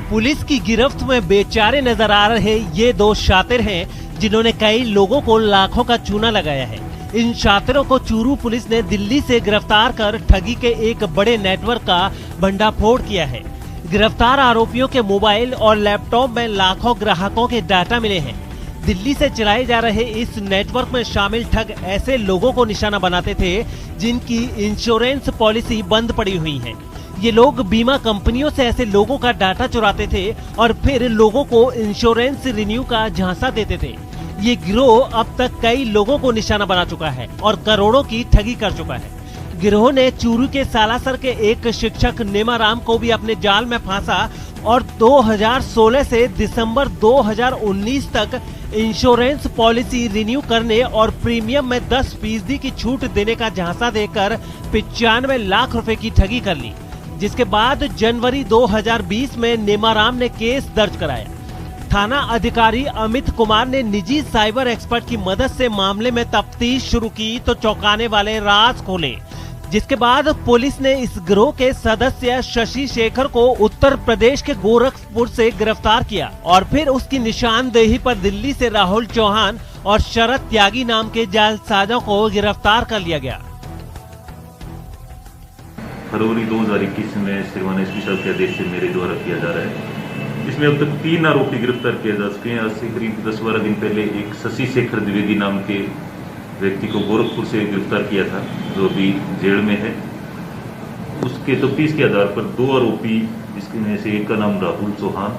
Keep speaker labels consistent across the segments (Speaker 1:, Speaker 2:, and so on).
Speaker 1: Police की गिरफ्त में बेचारे नजर आ रहे ये दो शातिर हैं जिन्होंने कई लोगों को लाखों का चूना लगाया है। इन शातिरों को चूरू पुलिस ने दिल्ली से गिरफ्तार कर ठगी के एक बड़े नेटवर्क का भंडाफोड़ किया है। गिरफ्तार आरोपियों के मोबाइल और लैपटॉप में लाखों ग्राहकों के डाटा मिले हैं। दिल्ली से चलाए जा रहे इस नेटवर्क में शामिल ठग ऐसे लोगों को निशाना बनाते थे जिनकी इंश्योरेंस पॉलिसी बंद पड़ी हुई है। ये लोग बीमा कंपनियों से ऐसे लोगों का डाटा चुराते थे और फिर लोगों को इंश्योरेंस रिन्यू का झांसा देते थे। ये गिरोह अब तक कई लोगों को निशाना बना चुका है और करोड़ों की ठगी कर चुका है। गिरोह ने चूरू के सालासर के एक शिक्षक नेमाराम को भी अपने जाल में फांसा और 2016 से दिसंबर 2019 तक इंश्योरेंस पॉलिसी रिन्यू करने और प्रीमियम में 10% की छूट देने का झांसा देकर 95 लाख रुपए की ठगी कर ली, जिसके बाद जनवरी 2020 में नेमाराम ने केस दर्ज कराया। थाना अधिकारी अमित कुमार ने निजी साइबर एक्सपर्ट की मदद से मामले में तफ्तीश शुरू की तो चौंकाने वाले राज खोले, जिसके बाद पुलिस ने इस गिरोह के सदस्य शशि शेखर को उत्तर प्रदेश के गोरखपुर से गिरफ्तार किया और फिर उसकी निशानदेही पर दिल्ली से राहुल चौहान और शरद त्यागी नाम के जालसाजों को गिरफ्तार कर लिया गया।
Speaker 2: फरवरी 2021 में श्रीमान एसपी साहब के आदेश से मेरे द्वारा किया जा रहा है। इसमें अब तक 3 आरोपी गिरफ्तार किए जा चुके हैं। आज से करीब 10-12 दिन पहले एक शशि शेखर द्विवेदी नाम के व्यक्ति को गोरखपुर से गिरफ्तार किया था, जो अभी जेल में है। उसके तफ्तीश के आधार पर 2 आरोपी, इसमें से एक का नाम राहुल चौहान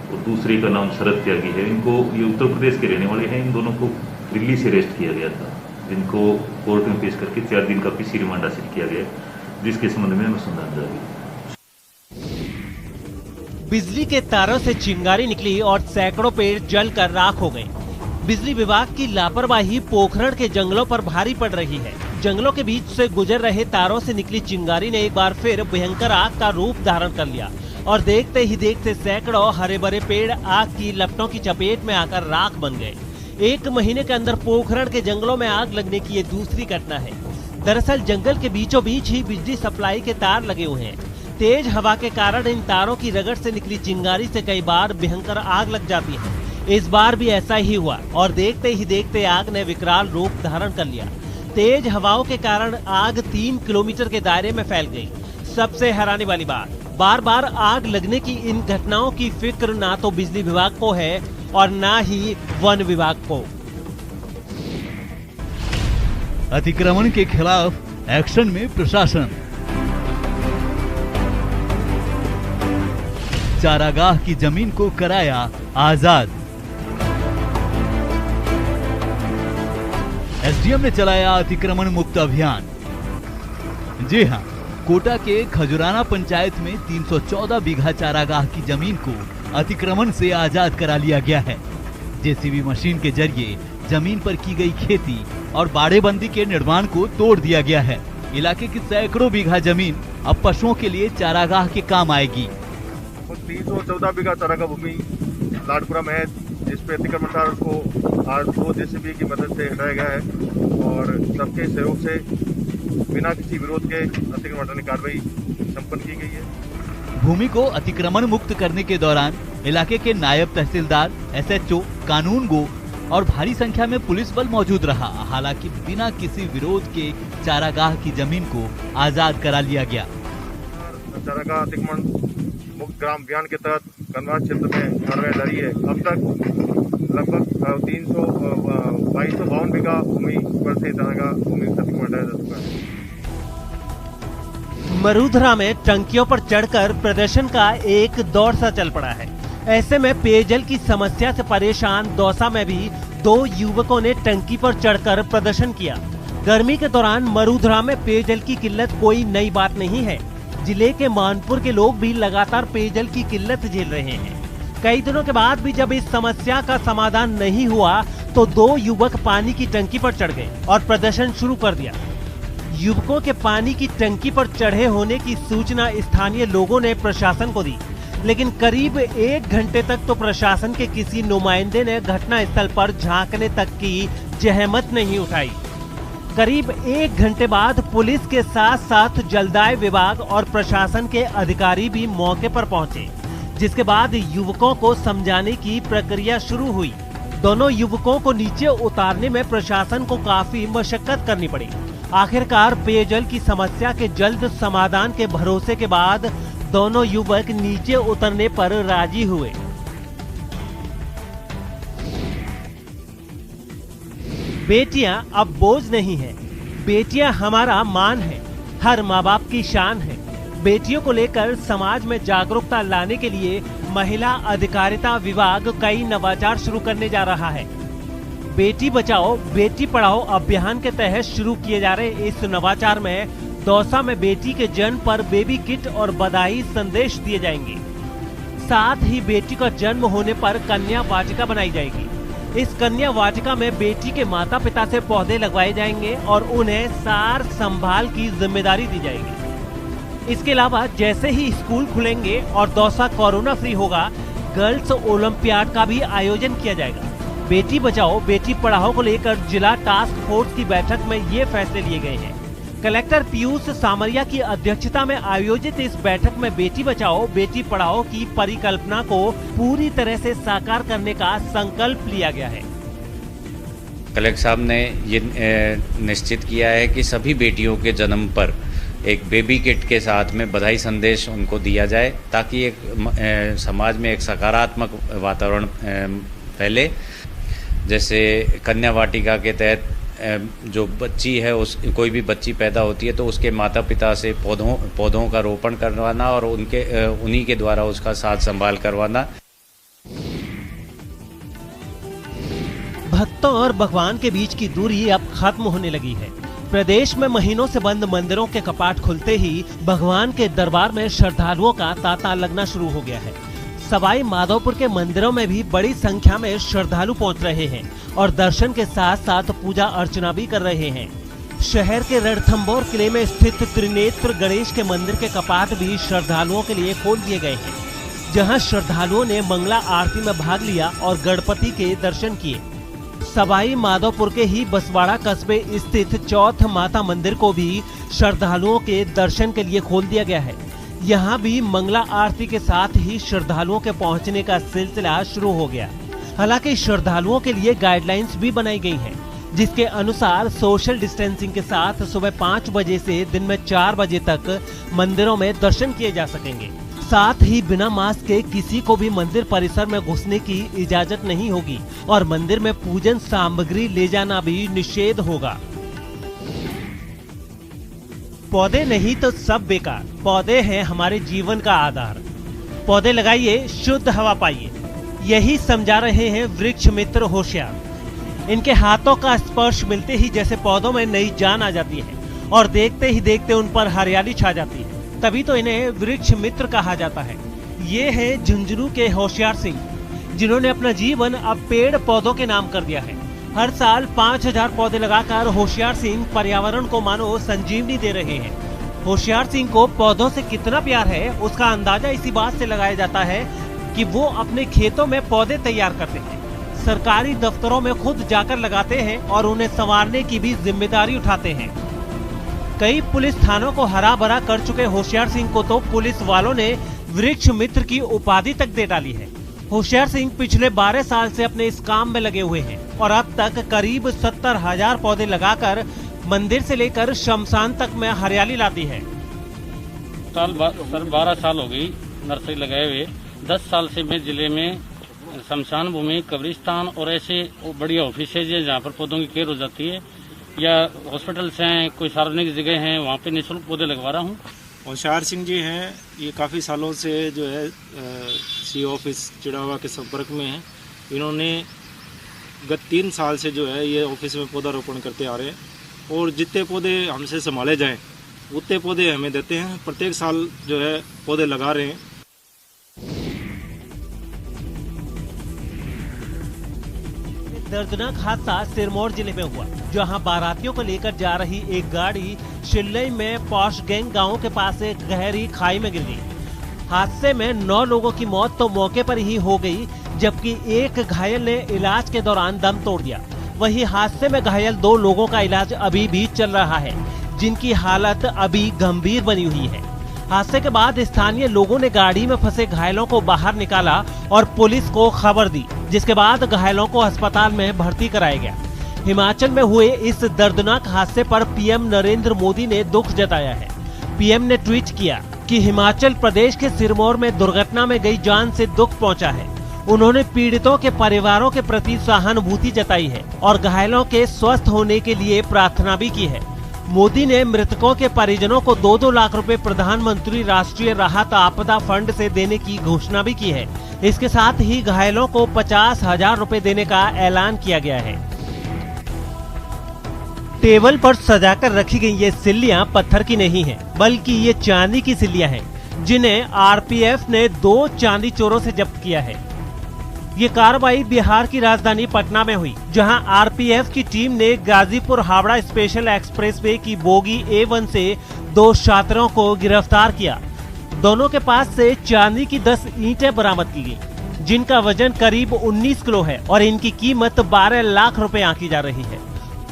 Speaker 2: और दूसरे का नाम शरद त्यागी है। इनको, ये उत्तर प्रदेश के रहने वाले हैं। इन दोनों को दिल्ली से अरेस्ट किया गया था, जिनको कोर्ट में पेश करके 4 दिन का पीसी रिमांड हासिल किया गया, जिसके संबंध में अनुसंधान जारी है।
Speaker 1: बिजली के तारों से चिंगारी निकली और सैकड़ों पेड़ जलकर राख हो गए। बिजली विभाग की लापरवाही पोखरण के जंगलों पर भारी पड़ रही है। जंगलों के बीच से गुजर रहे तारों से निकली चिंगारी ने एक बार फिर भयंकर आग का रूप धारण कर लिया और देखते ही देखते सैकड़ों हरे भरे पेड़ आग की लपटों की चपेट में आकर राख बन गए। 1 महीने के अंदर पोखरण के जंगलों में आग लगने की ये दूसरी घटना है। दरअसल जंगल के बीचों बीच ही बिजली सप्लाई के तार लगे हुए हैं। तेज हवा के कारण इन तारों की रगड़ से निकली चिंगारी से कई बार भयंकर आग लग जाती है। इस बार भी ऐसा ही हुआ और देखते ही देखते आग ने विकराल रूप धारण कर लिया। तेज हवाओं के कारण आग 3 किलोमीटर के दायरे में फैल गई। सबसे हैरानी वाली बात, बार बार आग लगने की इन घटनाओं की फिक्र ना तो बिजली विभाग को है और ना ही वन विभाग को।
Speaker 3: अतिक्रमण के खिलाफ एक्शन में प्रशासन। चारागाह की जमीन को कराया आजाद। एसडीएम ने चलाया अतिक्रमण मुक्त अभियान। जी हां, कोटा के खजुराना पंचायत में 314 बीघा चारागाह की जमीन को अतिक्रमण से आजाद करा लिया गया है। जेसीबी मशीन के जरिए जमीन पर की गई खेती और बाड़ेबंदी के निर्माण को तोड़ दिया गया है। इलाके की सैकड़ों बीघा जमीन अब पशुओं के लिए चारागाह के काम आएगी।
Speaker 4: 314 बीघा चारागाह भूमि लाडपुरा में है, जिसपे अतिक्रमणदार को आज 2 जेसीबी की मदद से हटाया गया है और सबके सहयोग से बिना किसी विरोध के अतिक्रमण हटाने की कार्रवाई संपन्न की गई है।
Speaker 3: भूमि को अतिक्रमण मुक्त करने के दौरान इलाके के नायब तहसीलदार, एसएचओ, कानूनगो और भारी संख्या में पुलिस बल मौजूद रहा। हालांकि बिना किसी विरोध के चारागाह की जमीन को आजाद करा लिया गया।
Speaker 4: चारागाह अतिक्रमण मुक्त ग्राम अभियान के तहत कनवास क्षेत्र में कार्रवाई जारी है। अब तक लगभग 2252 बीघा भूमि पर से चारागाह भूमि अतिक्रमण हटाया जा चुका है।
Speaker 1: मरूधरा में टंकियों पर चढ़कर प्रदर्शन का एक दौर सा चल पड़ा है। ऐसे में पेयजल की समस्या से परेशान दौसा में भी 2 युवकों ने टंकी पर चढ़कर प्रदर्शन किया। गर्मी के दौरान मरूधरा में पेयजल की किल्लत कोई नई बात नहीं है। जिले के मानपुर के लोग भी लगातार पेयजल की किल्लत झेल रहे हैं। कई दिनों के बाद भी जब इस समस्या का समाधान नहीं हुआ तो 2 युवक पानी की टंकी पर चढ़ गए और प्रदर्शन शुरू कर दिया। युवकों के पानी की टंकी पर चढ़े होने की सूचना स्थानीय लोगों ने प्रशासन को दी, लेकिन करीब 1 घंटे तक तो प्रशासन के किसी नुमाइंदे ने घटना स्थल पर झांकने तक की जहमत नहीं उठाई। करीब 1 घंटे बाद पुलिस के साथ साथ जलदाय विभाग और प्रशासन के अधिकारी भी मौके पर पहुंचे। जिसके बाद युवकों को समझाने की प्रक्रिया शुरू हुई। दोनों युवकों को नीचे उतारने में प्रशासन को काफी मशक्कत करनी पड़ी। आखिरकार पेयजल की समस्या के जल्द समाधान के भरोसे के बाद दोनों युवक नीचे उतरने पर राजी हुए। बेटियां अब बोझ नहीं है, बेटियां हमारा मान है, हर माँ बाप की शान है। बेटियों को लेकर समाज में जागरूकता लाने के लिए महिला अधिकारिता विभाग कई नवाचार शुरू करने जा रहा है। बेटी बचाओ बेटी पढ़ाओ अभियान के तहत शुरू किए जा रहे इस नवाचार में दौसा में बेटी के जन्म पर बेबी किट और बधाई संदेश दिए जाएंगे। साथ ही बेटी का जन्म होने पर कन्या वाटिका बनाई जाएगी। इस कन्या वाटिका में बेटी के माता पिता से पौधे लगवाए जाएंगे और उन्हें सार संभाल की जिम्मेदारी दी जाएगी। इसके अलावा जैसे ही स्कूल खुलेंगे और दौसा कोरोना फ्री होगा, गर्ल्स ओलंपियाड का भी आयोजन किया जाएगा। बेटी बचाओ बेटी पढ़ाओ को लेकर जिला टास्क फोर्स की बैठक में ये फैसले लिए गए हैं। कलेक्टर पीयूष सामरिया की अध्यक्षता में आयोजित इस बैठक में बेटी बचाओ बेटी पढ़ाओ की परिकल्पना को पूरी तरह से साकार करने का संकल्प लिया गया है।
Speaker 5: कलेक्टर साहब ने ये निश्चित किया है कि सभी बेटियों के जन्म पर एक बेबी किट के साथ में बधाई संदेश उनको दिया जाए, ताकि एक समाज में एक सकारात्मक वातावरण फैले। जैसे कन्या वाटिका के तहत जो बच्ची है कोई भी बच्ची पैदा होती है तो उसके माता पिता से पौधों का रोपण करवाना और उन्हीं के द्वारा उसका साथ संभाल करवाना।
Speaker 1: भक्तों और भगवान के बीच की दूरी अब खत्म होने लगी है। प्रदेश में महीनों से बंद मंदिरों के कपाट खुलते ही भगवान के दरबार में श्रद्धालुओं का तांता लगना शुरू हो गया है। सवाई माधोपुर के मंदिरों में भी बड़ी संख्या में श्रद्धालु पहुंच रहे हैं और दर्शन के साथ साथ पूजा अर्चना भी कर रहे हैं। शहर के रणथंभौर किले में स्थित त्रिनेत्र गणेश के मंदिर के कपाट भी श्रद्धालुओं के लिए खोल दिए गए हैं, जहां श्रद्धालुओं ने मंगला आरती में भाग लिया और गणपति के दर्शन किए। सवाई माधोपुर के ही बसवाड़ा कस्बे स्थित चौथ माता मंदिर को भी श्रद्धालुओं के दर्शन के लिए खोल दिया गया है। यहाँ भी मंगला आरती के साथ ही श्रद्धालुओं के पहुँचने का सिलसिला शुरू हो गया। हालांकि श्रद्धालुओं के लिए गाइडलाइंस भी बनाई गई हैं, जिसके अनुसार सोशल डिस्टेंसिंग के साथ सुबह 5 बजे से दिन में 4 बजे तक मंदिरों में दर्शन किए जा सकेंगे। साथ ही बिना मास्क के किसी को भी मंदिर परिसर में घुसने की इजाजत नहीं होगी और मंदिर में पूजन सामग्री ले जाना भी निषेध होगा। पौधे नहीं तो सब बेकार, पौधे हैं हमारे जीवन का आधार। पौधे लगाइए, शुद्ध हवा पाइए, यही समझा रहे हैं वृक्ष मित्र होशियार। इनके हाथों का स्पर्श मिलते ही जैसे पौधों में नई जान आ जाती है और देखते ही देखते उन पर हरियाली छा जाती है, तभी तो इन्हें वृक्ष मित्र कहा जाता है। ये हैं झुंझुनू के होशियार सिंह, जिन्होंने अपना जीवन अब पेड़ पौधों के नाम कर दिया है। हर साल 5000 पौधे लगाकर होशियार सिंह पर्यावरण को मानो संजीवनी दे रहे हैं। होशियार सिंह को पौधों से कितना प्यार है उसका अंदाजा इसी बात से लगाया जाता है कि वो अपने खेतों में पौधे तैयार करते हैं, सरकारी दफ्तरों में खुद जाकर लगाते हैं और उन्हें संवारने की भी जिम्मेदारी उठाते हैं। कई पुलिस थानों को हरा भरा कर चुके होशियार सिंह को तो पुलिस वालों ने वृक्ष मित्र की उपाधि तक दे डाली है। होशियार सिंह पिछले 12 साल से अपने इस काम में लगे हुए हैं और अब तक करीब 70,000 पौधे लगाकर मंदिर से लेकर शमशान तक में हरियाली लाती है।
Speaker 6: 12 साल हो गई नर्सरी लगाए हुए। 10 साल से मैं जिले में शमशान भूमि, कब्रिस्तान और ऐसे बढ़िया ऑफिस है जहाँ पर पौधों की केयर हो जाती है, या हॉस्पिटल्स हैं, कोई सार्वजनिक जगह हैं, वहाँ पे निःशुल्क पौधे लगवा रहा हूँ।
Speaker 7: होशियार सिंह जी हैं, ये काफ़ी सालों से जो है सी ऑफिस चिड़ावा के संपर्क में हैं। इन्होंने गत 3 साल से जो है ये ऑफिस में पौधारोपण करते आ रहे हैं और जितने पौधे हमसे संभाले जाएं उतने पौधे हमें देते हैं। प्रत्येक साल जो है पौधे लगा रहे हैं।
Speaker 1: दर्दनाक हादसा सिरमौर जिले में हुआ, जहां बारातियों को लेकर जा रही एक गाड़ी शिल्लई में पॉश गैंग गांव के पास एक गहरी खाई में गिर गई। हादसे में 9 लोगों की मौत तो मौके पर ही हो गई, जबकि एक घायल ने इलाज के दौरान दम तोड़ दिया। वहीं हादसे में घायल 2 लोगों का इलाज अभी भी चल रहा है, जिनकी हालत अभी गंभीर बनी हुई है। हादसे के बाद स्थानीय लोगों ने गाड़ी में फंसे घायलों को बाहर निकाला और पुलिस को खबर दी, जिसके बाद घायलों को अस्पताल में भर्ती कराया गया। हिमाचल में हुए इस दर्दनाक हादसे पर पीएम नरेंद्र मोदी ने दुख जताया है। पीएम ने ट्वीट किया कि हिमाचल प्रदेश के सिरमौर में दुर्घटना में गई जान से दुख पहुंचा है। उन्होंने पीड़ितों के परिवारों के प्रति सहानुभूति जताई है और घायलों के स्वस्थ होने के लिए प्रार्थना भी की है। मोदी ने मृतकों के परिजनों को 2-2 लाख रुपए प्रधानमंत्री राष्ट्रीय राहत आपदा फंड से देने की घोषणा भी की है। इसके साथ ही घायलों को 50,000 रुपए देने का ऐलान किया गया है। टेबल पर सजाकर रखी गई ये सिल्लियां पत्थर की नहीं हैं, बल्कि ये चांदी की सिल्लियां हैं, जिन्हें आरपीएफ ने 2 चांदी चोरों से जब्त किया है। ये कार्रवाई बिहार की राजधानी पटना में हुई, जहां आरपीएफ की टीम ने गाजीपुर हावड़ा स्पेशल एक्सप्रेसवे की बोगी A1 से 2 छात्रों को गिरफ्तार किया। दोनों के पास से चांदी की 10 ईंटें बरामद की गयी, जिनका वजन करीब 19 किलो है और इनकी कीमत 12 लाख रुपए आंकी जा रही है।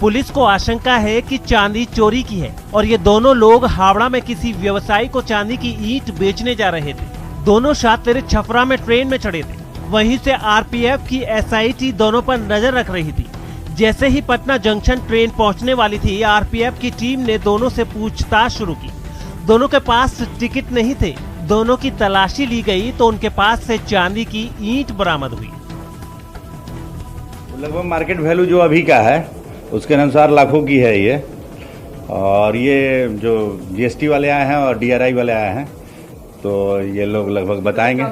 Speaker 1: पुलिस को आशंका है कि चांदी चोरी की है और ये दोनों लोग हावड़ा में किसी व्यवसायी को चांदी की ईंट बेचने जा रहे थे। दोनों छात्र छपरा में ट्रेन में चढ़े थे। वहीं से आरपीएफ की एसआईटी दोनों पर नजर रख रही थी। जैसे ही पटना जंक्शन ट्रेन पहुंचने वाली थी, आरपीएफ की टीम ने दोनों से पूछताछ शुरू की। दोनों के पास टिकट नहीं थे। दोनों की तलाशी ली गई तो उनके पास से चांदी की ईंट बरामद हुई।
Speaker 8: लगभग मार्केट वैल्यू जो अभी का है उसके अनुसार लाखों की है ये। और ये जो जीएसटी वाले आए हैं और डीआरआई वाले आए हैं, तो ये लोग लगभग बताएंगे।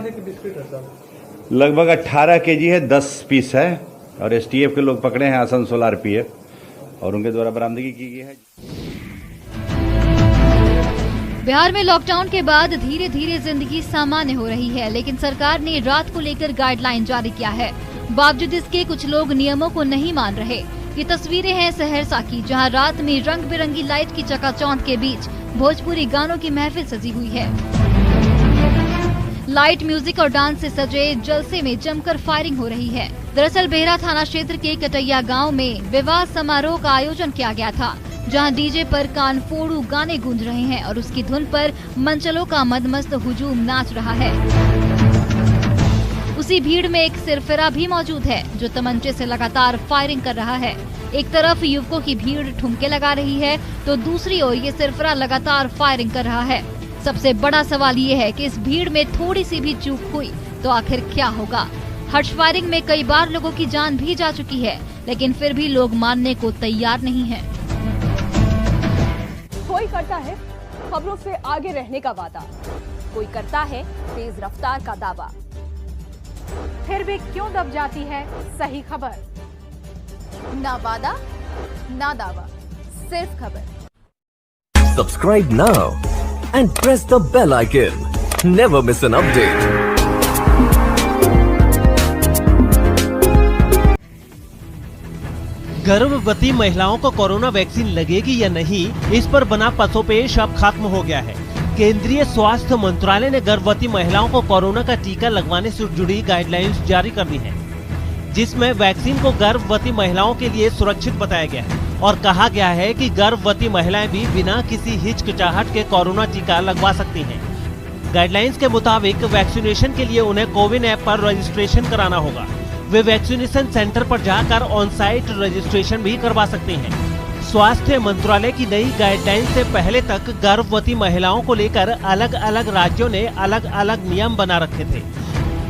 Speaker 8: लगभग 18 केजी है, 10 पीस है और एसटीएफ के लोग पकड़े हैं, आसनसोल आरपीएफ, और उनके द्वारा बरामदगी की गई है।
Speaker 9: बिहार में लॉकडाउन के बाद धीरे धीरे जिंदगी सामान्य हो रही है, लेकिन सरकार ने रात को लेकर गाइडलाइन जारी किया है। बावजूद इसके कुछ लोग नियमों को नहीं मान रहे। ये तस्वीरें हैं सहरसा की, जहां रात में रंग बिरंगी लाइट की चकाचौंध के बीच भोजपुरी गानों की महफिल सजी हुई है। लाइट, म्यूजिक और डांस से सजे जलसे में जमकर फायरिंग हो रही है। दरअसल बेहरा थाना क्षेत्र के कटैया गांव में विवाह समारोह का आयोजन किया गया था, जहां डीजे पर कान फोड़ू गाने गूंज रहे हैं और उसकी धुन पर मंचलों का मदमस्त हुजूम नाच रहा है। उसी भीड़ में एक सिरफिरा भी मौजूद है, जो तमंचे से लगातार फायरिंग कर रहा है। एक तरफ युवकों की भीड़ ठुमके लगा रही है, तो दूसरी ओर ये सिरफिरा लगातार फायरिंग कर रहा है। सबसे बड़ा सवाल ये है कि इस भीड़ में थोड़ी सी भी चूक हुई तो आखिर क्या होगा। हर्ष फायरिंग में कई बार लोगों की जान भी जा चुकी है, लेकिन फिर भी लोग मानने को तैयार नहीं है।
Speaker 10: कोई करता है खबरों से आगे रहने का वादा, कोई करता है तेज रफ्तार का दावा, फिर भी क्यों दब जाती है सही खबर। ना वादा ना दावा, सिर्फ खबर।
Speaker 11: Subscribe now and press the bell icon. Never miss an update.
Speaker 1: गर्भवती महिलाओं को कोरोना वैक्सीन लगेगी या नहीं, इस पर बना पसोपेश अब खत्म हो गया है। केंद्रीय स्वास्थ्य मंत्रालय ने गर्भवती महिलाओं को कोरोना का टीका लगवाने से जुड़ी गाइडलाइंस जारी कर दी है, जिसमें वैक्सीन को गर्भवती महिलाओं के लिए सुरक्षित बताया गया है और कहा गया है कि गर्भवती महिलाएं भी बिना किसी हिचकिचाहट के कोरोना टीका लगवा सकती हैं। गाइडलाइंस के मुताबिक वैक्सीनेशन के लिए उन्हें कोविन ऐप पर रजिस्ट्रेशन कराना होगा। वे वैक्सीनेशन सेंटर पर जाकर ऑन साइट रजिस्ट्रेशन भी करवा सकते हैं। स्वास्थ्य मंत्रालय की नई गाइडलाइन से पहले तक गर्भवती महिलाओं को लेकर अलग अलग राज्यों ने अलग अलग नियम बना रखे थे।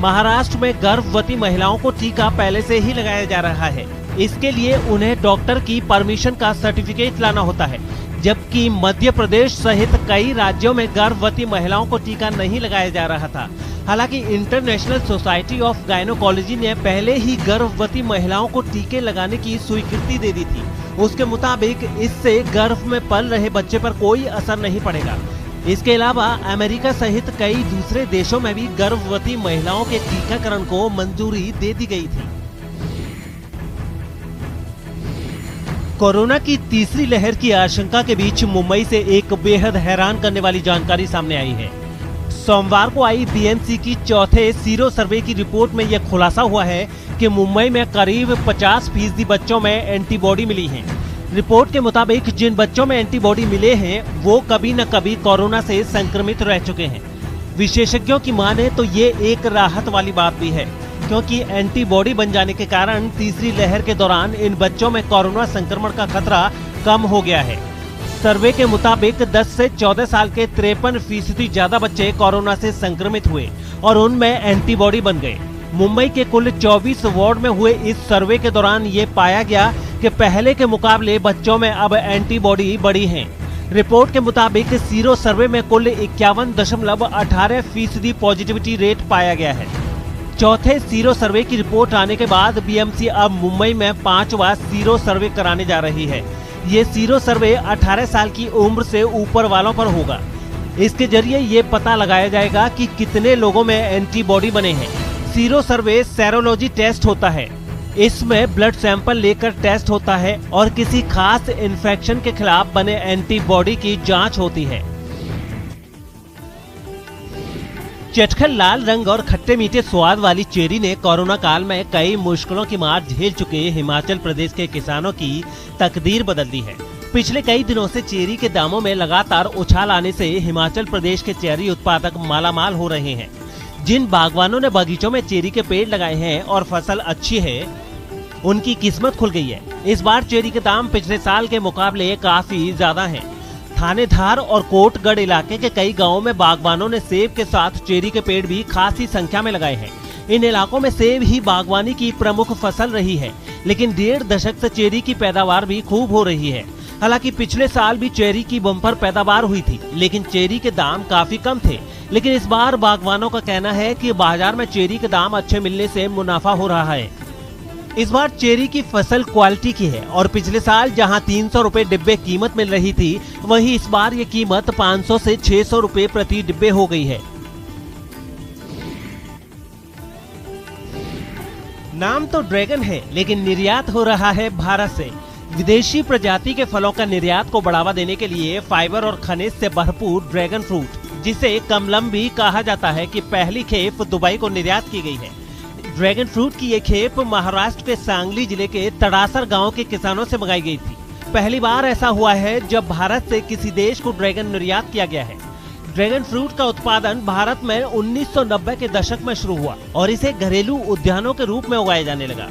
Speaker 1: महाराष्ट्र में गर्भवती महिलाओं को टीका पहले से ही लगाया जा रहा है। इसके लिए उन्हें डॉक्टर की परमिशन का सर्टिफिकेट लाना होता है, जबकि मध्य प्रदेश सहित कई राज्यों में गर्भवती महिलाओं को टीका नहीं लगाया जा रहा था। हालांकि इंटरनेशनल सोसाइटी ऑफ गायनोकोलॉजी ने पहले ही गर्भवती महिलाओं को टीके लगाने की स्वीकृति दे दी थी। उसके मुताबिक इससे गर्भ में पल रहे बच्चे पर कोई असर नहीं पड़ेगा। इसके अलावा अमेरिका सहित कई दूसरे देशों में भी गर्भवती महिलाओं के टीकाकरण को मंजूरी दे दी गई थी। कोरोना की तीसरी लहर की आशंका के बीच मुंबई से एक बेहद हैरान करने वाली जानकारी सामने आई है। सोमवार को आई बीएमसी की चौथे सीरो सर्वे की रिपोर्ट में यह खुलासा हुआ है कि मुंबई में करीब 50% बच्चों में एंटीबॉडी मिली है। रिपोर्ट के मुताबिक जिन बच्चों में एंटीबॉडी मिले हैं वो कभी न कभी कोरोना से संक्रमित रह चुके हैं। विशेषज्ञों की माने तो ये एक राहत वाली बात भी है, क्योंकि एंटीबॉडी बन जाने के कारण तीसरी लहर के दौरान इन बच्चों में कोरोना संक्रमण का खतरा कम हो गया है। सर्वे के मुताबिक 10 से 14 साल के 53% ज्यादा बच्चे कोरोना से संक्रमित हुए और उनमें एंटीबॉडी बन गए। मुंबई के कुल 24 वार्ड में हुए इस सर्वे के दौरान ये पाया गया कि पहले के मुकाबले बच्चों में अब एंटीबॉडी बढ़ी है। रिपोर्ट के मुताबिक सीरो सर्वे में कुल 51.18% पॉजिटिविटी रेट पाया गया है। चौथे सीरो सर्वे की रिपोर्ट आने के बाद बीएमसी अब मुंबई में 5वां सीरो सर्वे कराने जा रही है। ये सीरो सर्वे 18 साल की उम्र से ऊपर वालों पर होगा। इसके जरिए ये पता लगाया जाएगा कि कितने लोगों में एंटीबॉडी बने हैं। सीरो सर्वे सेरोलॉजी टेस्ट होता है। इसमें ब्लड सैंपल लेकर टेस्ट होता है और किसी खास इन्फेक्शन के खिलाफ बने एंटीबॉडी की जांच होती है। चटखल लाल रंग और खट्टे मीठे स्वाद वाली चेरी ने कोरोना काल में कई मुश्किलों की मार झेल चुके हिमाचल प्रदेश के किसानों की तकदीर बदल दी है। पिछले कई दिनों से चेरी के दामों में लगातार उछाल आने से हिमाचल प्रदेश के चेरी उत्पादक मालामाल हो रहे हैं। जिन बागवानों ने बगीचों में चेरी के पेड़ लगाए हैं और फसल अच्छी है, उनकी किस्मत खुल गई है। इस बार चेरी के दाम पिछले साल के मुकाबले काफी ज्यादा हैं। थानेधार और कोटगढ़ इलाके के कई गांवों में बागवानों ने सेब के साथ चेरी के पेड़ भी खासी संख्या में लगाए हैं। इन इलाकों में सेब ही बागवानी की प्रमुख फसल रही है, लेकिन 1.5 दशक से चेरी की पैदावार भी खूब हो रही है। हालांकि पिछले साल भी चेरी की बम्पर पैदावार हुई थी, लेकिन चेरी के दाम काफी कम थे। लेकिन इस बार बागवानों का कहना है कि बाजार में चेरी के दाम अच्छे मिलने से मुनाफा हो रहा है। इस बार चेरी की फसल क्वालिटी की है और पिछले साल जहां 300 रुपए डिब्बे कीमत मिल रही थी, वहीं इस बार ये कीमत 500 से 600 रुपए प्रति डिब्बे हो गई है। नाम तो ड्रैगन है, लेकिन निर्यात हो रहा है भारत से। विदेशी प्रजाति के फलों का निर्यात को बढ़ावा देने के लिए फाइबर और खनिज से भरपूर ड्रैगन फ्रूट, जिसे कमलम भी कहा जाता है, कि पहली खेप दुबई को निर्यात की गई है। ड्रैगन फ्रूट की ये खेप महाराष्ट्र के सांगली जिले के तड़ासर गांव के किसानों से मंगाई गई थी। पहली बार ऐसा हुआ है जब भारत से किसी देश को ड्रैगन निर्यात किया गया है। ड्रैगन फ्रूट का उत्पादन भारत में 1990 के दशक में शुरू हुआ और इसे घरेलू उद्यानों के रूप में उगाया जाने लगा।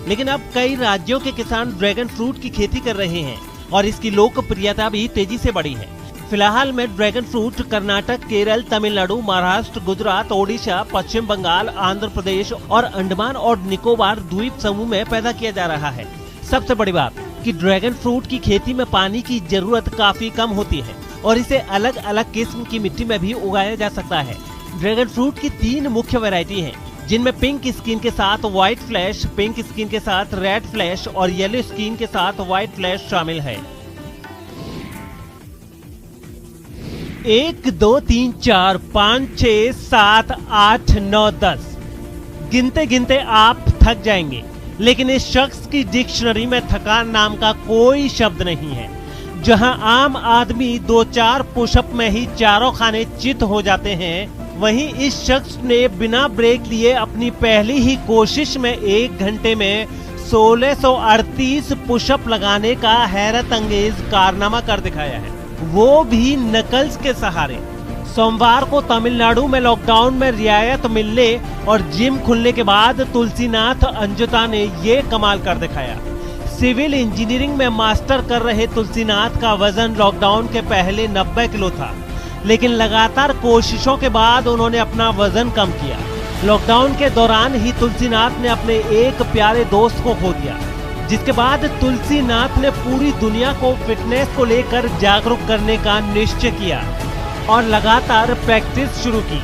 Speaker 1: लेकिन अब कई राज्यों के किसान ड्रैगन फ्रूट की खेती कर रहे हैं और इसकी लोकप्रियता भी तेजी से बढ़ी है। फिलहाल में ड्रैगन फ्रूट कर्नाटक, केरल, तमिलनाडु, महाराष्ट्र, गुजरात, ओडिशा, पश्चिम बंगाल, आंध्र प्रदेश और अंडमान और निकोबार द्वीप समूह में पैदा किया जा रहा है। सबसे बड़ी बात कि ड्रैगन फ्रूट की खेती में पानी की जरूरत काफी कम होती है और इसे अलग अलग किस्म की मिट्टी में भी उगाया जा सकता है। ड्रैगन फ्रूट की 3 मुख्य वैरायटी हैं, जिनमें पिंक स्किन के साथ व्हाइट फ्लैश, पिंक स्किन के साथ रेड फ्लैश और येलो स्किन के साथ व्हाइट फ्लैश शामिल है। 1 2 3 4 5 6 7 8 9 10 गिनते गिनते आप थक जाएंगे, लेकिन इस शख्स की डिक्शनरी में थकान नाम का कोई शब्द नहीं है। जहां आम आदमी 2-4 पुशअप में ही चारों खाने चित हो जाते हैं, वहीं इस शख्स ने बिना ब्रेक लिए अपनी पहली ही कोशिश में 1 घंटे में 1638 पुशअप लगाने का हैरत अंगेज कारनामा कर दिखाया है, वो भी नकल्स के सहारे। सोमवार को तमिलनाडु में लॉकडाउन में रियायत मिलने और जिम खुलने के बाद तुलसीनाथ अंजुता ने ये कमाल कर दिखाया। सिविल इंजीनियरिंग में मास्टर कर रहे तुलसीनाथ का वजन लॉकडाउन के पहले 90 किलो था, लेकिन लगातार कोशिशों के बाद उन्होंने अपना वजन कम किया। लॉकडाउन के दौरान ही तुलसीनाथ ने अपने एक प्यारे दोस्त को खो दिया, जिसके बाद तुलसीनाथ ने पूरी दुनिया को फिटनेस को लेकर जागरूक करने का निश्चय किया और लगातार प्रैक्टिस शुरू की।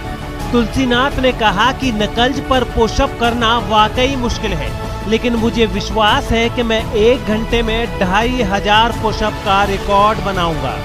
Speaker 1: तुलसीनाथ ने कहा कि नकल्स पर पुशअप करना वाकई मुश्किल है, लेकिन मुझे विश्वास है कि मैं 1 घंटे में 2500 पुशअप का रिकॉर्ड बनाऊंगा।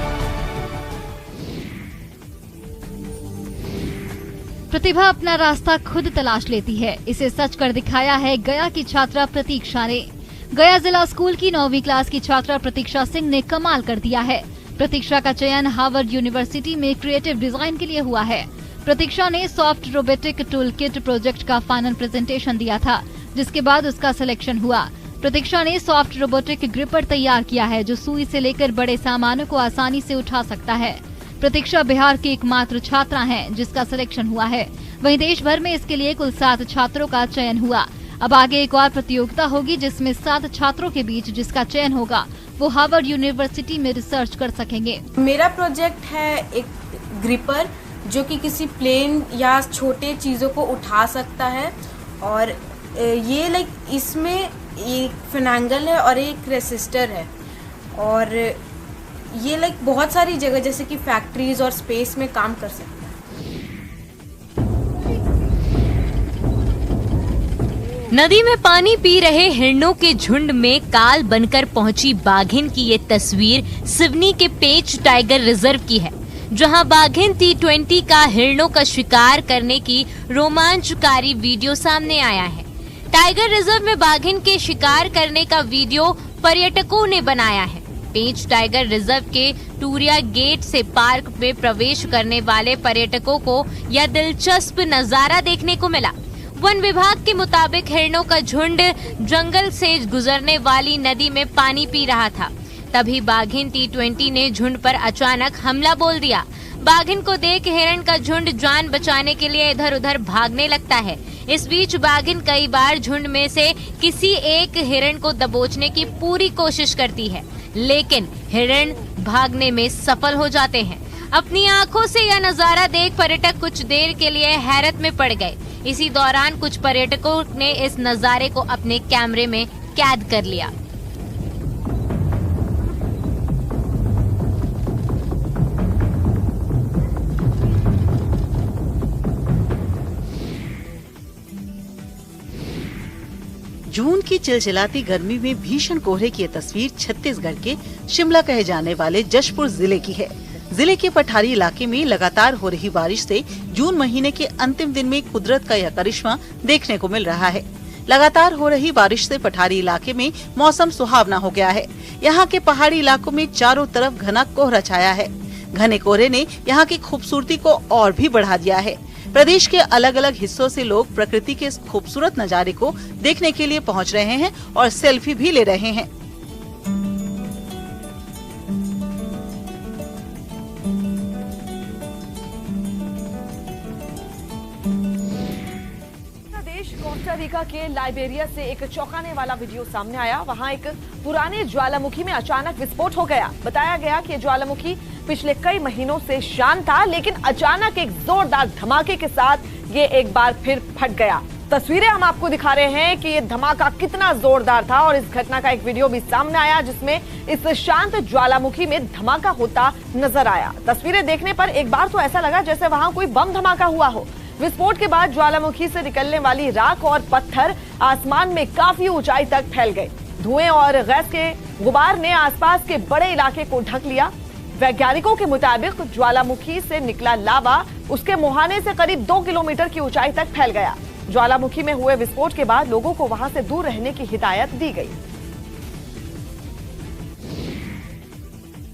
Speaker 9: प्रतिभा अपना रास्ता खुद तलाश लेती है, इसे सच कर दिखाया है गया की छात्रा प्रतीक्षा ने। गया जिला स्कूल की 9वीं क्लास की छात्रा प्रतीक्षा सिंह ने कमाल कर दिया है। प्रतीक्षा का चयन हार्वर्ड यूनिवर्सिटी में क्रिएटिव डिजाइन के लिए हुआ है। प्रतीक्षा ने soft robotic tool kit project का फाइनल प्रेजेंटेशन दिया था, जिसके बाद उसका सिलेक्शन हुआ। प्रतीक्षा ने सॉफ्ट रोबोटिक ग्रिपर तैयार किया है जो सुई से लेकर बड़े सामानों को आसानी से उठा सकता है। प्रतीक्षा बिहार की एकमात्र छात्रा हैं जिसका सिलेक्शन हुआ है। वहीं देश भर में इसके लिए कुल 7 छात्रों का चयन हुआ। अब आगे एक और प्रतियोगिता होगी जिसमें 7 छात्रों के बीच जिसका चयन होगा वो हार्वर्ड यूनिवर्सिटी में रिसर्च कर सकेंगे।
Speaker 12: मेरा प्रोजेक्ट है एक ग्रिपर जो कि किसी प्लेन या छोटे चीज़ों को उठा सकता है और ये इसमें एक फिनेंगल है और एक रेसिस्टर है और ये बहुत सारी जगह जैसे कि फैक्ट्रीज और स्पेस में काम कर सकता है।
Speaker 13: नदी में पानी पी रहे हिरणों के झुंड में काल बनकर पहुंची बाघिन की ये तस्वीर सिवनी के पेंच टाइगर रिजर्व की है, जहां बाघिन T20 का हिरणों का शिकार करने की रोमांचकारी वीडियो सामने आया है। टाइगर रिजर्व में बाघिन के शिकार करने का वीडियो पर्यटकों ने बनाया है। पेंच टाइगर रिजर्व के टूरिया गेट से पार्क में प्रवेश करने वाले पर्यटकों को यह दिलचस्प नजारा देखने को मिला। वन विभाग के मुताबिक हिरणों का झुंड जंगल से गुजरने वाली नदी में पानी पी रहा था। तभी बाघिन T20 ने झुंड पर अचानक हमला बोल दिया। बाघिन को देख हिरण का झुंड जान बचाने के लिए इधर उधर भागने लगता है। इस बीच बाघिन कई बार झुंड में से किसी एक हिरण को दबोचने की पूरी कोशिश करती है, लेकिन हिरण भागने में सफल हो जाते हैं। अपनी आंखों से यह नजारा देख पर्यटक कुछ देर के लिए हैरत में पड़ गए। इसी दौरान कुछ पर्यटकों ने इस नजारे को अपने कैमरे में कैद कर लिया।
Speaker 14: जून की चिलचिलाती गर्मी में भीषण कोहरे की ये तस्वीर छत्तीसगढ़ के शिमला कहे जाने वाले जशपुर जिले की है। जिले के पठारी इलाके में लगातार हो रही बारिश से जून महीने के अंतिम दिन में कुदरत का यह करिश्मा देखने को मिल रहा है। लगातार हो रही बारिश से पठारी इलाके में मौसम सुहावना हो गया है। यहाँ के पहाड़ी इलाकों में चारों तरफ घना कोहरा छाया है। घने कोहरे ने यहाँ की खूबसूरती को और भी बढ़ा दिया है। प्रदेश के अलग अलग हिस्सों से लोग प्रकृति के इस खूबसूरत नजारे को देखने के लिए पहुँच रहे हैं और सेल्फी भी ले रहे हैं।
Speaker 10: कोस्टा रिका के लाइबेरिया से एक चौंकाने वाला वीडियो सामने आया। वहां एक पुराने ज्वालामुखी में अचानक विस्फोट हो गया। बताया गया कि ज्वालामुखी पिछले कई महीनों से शांत था, लेकिन अचानक एक जोरदार धमाके के साथ ये एक बार फिर फट गया। तस्वीरें हम आपको दिखा रहे हैं कि ये धमाका कितना जोरदार था और इस घटना का एक वीडियो भी सामने आया जिसमें इस शांत ज्वालामुखी में धमाका होता नजर आया। तस्वीरें देखने पर एक बार तो ऐसा लगा जैसे वहां कोई बम धमाका हुआ हो। विस्फोट के बाद ज्वालामुखी से निकलने वाली राख और पत्थर आसमान में काफी ऊंचाई तक फैल गए। धुएं और गैस के गुबार ने आसपास के बड़े इलाके को ढक लिया। वैज्ञानिकों के मुताबिक ज्वालामुखी से निकला लावा उसके मुहाने से करीब 2 किलोमीटर की ऊंचाई तक फैल गया। ज्वालामुखी में हुए विस्फोट के बाद लोगों को वहां से दूर रहने की हिदायत दी गई।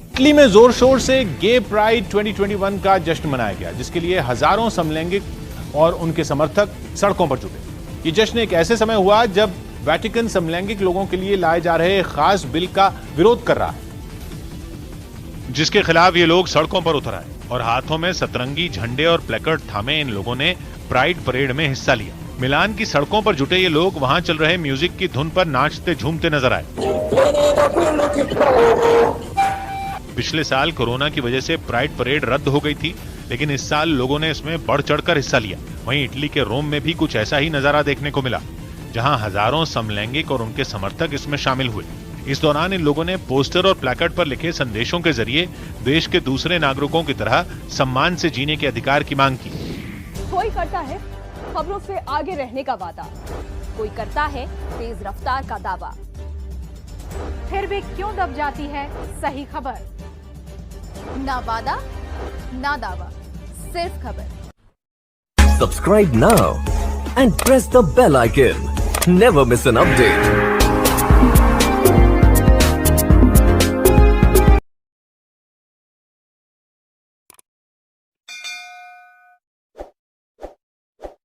Speaker 15: इटली में जोर शोर से गे प्राइड 2021 का जश्न मनाया गया, जिसके लिए हजारों समलैंगिक और उनके समर्थक सड़कों पर जुटे। ये जश्न एक ऐसे समय हुआ जब वेटिकन समलैंगिक लोगों के लिए लाए जा रहे खास बिल का विरोध कर रहा है, जिसके खिलाफ ये लोग सड़कों पर उतर आए और हाथों में सतरंगी झंडे और प्लेकार्ड थामे इन लोगों ने प्राइड परेड में हिस्सा लिया। मिलान की सड़कों पर जुटे ये लोग वहां चल रहे म्यूजिक की धुन पर नाचते झूमते नजर आए। पिछले साल कोरोना की वजह से प्राइड परेड रद्द हो गई थी, लेकिन इस साल लोगों ने इसमें बढ़ चढ़कर हिस्सा लिया। वहीं इटली के रोम में भी कुछ ऐसा ही नजारा देखने को मिला, जहां हजारों समलैंगिक और उनके समर्थक इसमें शामिल हुए। इस दौरान इन लोगों ने पोस्टर और प्लेकार्ड पर लिखे संदेशों के जरिए देश के दूसरे नागरिकों की तरह सम्मान से जीने के अधिकार की मांग की।
Speaker 10: कोई करता है खबरों से आगे रहने का वादा, कोई करता है तेज रफ्तार का दावा, फिर भी क्यों दब जाती है सही खबर। ना वादा ना दावा, सिर्फ खबर।
Speaker 11: Subscribe now and press the bell icon. Never miss an update.